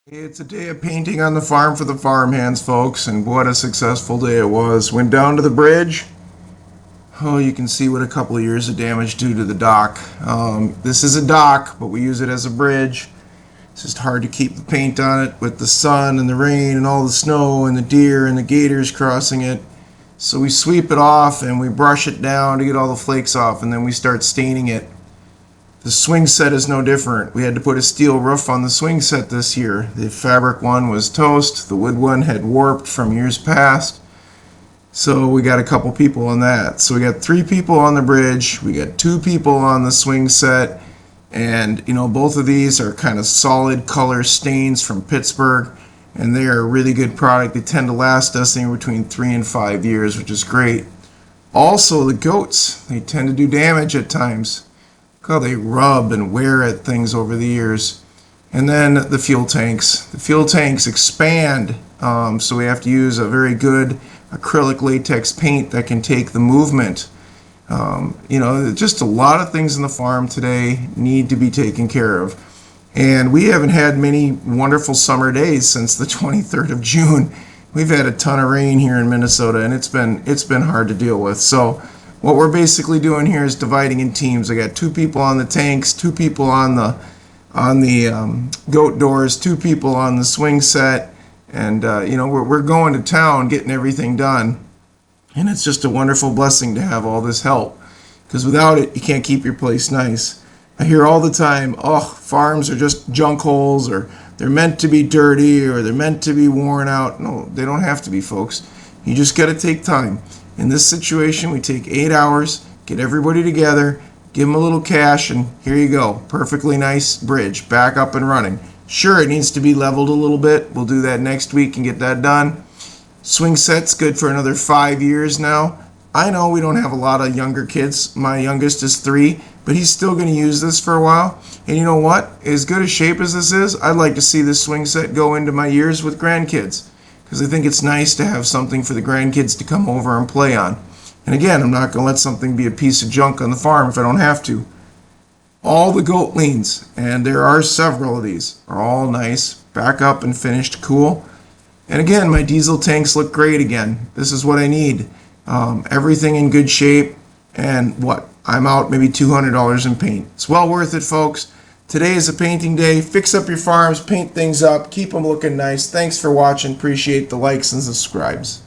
It's a day of painting on the farm for the farmhands, folks, and what a successful day it was. Went down to the bridge. Oh, you can see what a couple of years of damage due to the dock. This is a dock, but we use it as a bridge. It's just hard to keep the paint on it with the sun and the rain and all the snow and the deer and the gators crossing it. So we sweep it off and we brush it down to get all the flakes off, and then we start staining it. The swing set is no different. We had to put a steel roof on the swing set this year. The fabric one was toast. The wood one had warped from years past. So we got a couple people on that. So we got 3 people on the bridge. We got 2 people on the swing set. And, both of these are kind of solid color stains from Pittsburgh. And they are a really good product. They tend to last us anywhere between 3 and 5 years, which is great. Also, the goats, they tend to do damage at times. How they rub and wear at things over the years. And then the fuel tanks. The fuel tanks expand, so we have to use a very good acrylic latex paint that can take the movement. Just a lot of things in the farm today need to be taken care of. And we haven't had many wonderful summer days since the 23rd of June. We've had a ton of rain here in Minnesota, and it's been hard to deal with. So what we're basically doing here is dividing in teams. I got 2 people on the tanks, 2 people on the goat doors, 2 people on the swing set, and we're going to town getting everything done. And it's just a wonderful blessing to have all this help, because without it, you can't keep your place nice. I hear all the time, farms are just junk holes, or they're meant to be dirty, or they're meant to be worn out. No, they don't have to be, folks. You just got to take time. In this situation, we take 8 hours, get everybody together, give them a little cash, and here you go. Perfectly nice bridge, back up and running. Sure, it needs to be leveled a little bit. We'll do that next week and get that done. Swing set's good for another 5 years now. I know we don't have a lot of younger kids. My youngest is 3, but he's still going to use this for a while. And you know what? As good a shape as this is, I'd like to see this swing set go into my years with grandkids, because I think it's nice to have something for the grandkids to come over and play on. And again, I'm not going to let something be a piece of junk on the farm if I don't have to. All the goat leans, and there are several of these, are all nice, back up and finished, cool. And again, my diesel tanks look great again. This is what I need. Everything in good shape, and I'm out maybe $200 in paint. It's well worth it, folks. Today is a painting day. Fix up your farms, paint things up, keep them looking nice. Thanks for watching. Appreciate the likes and subscribes.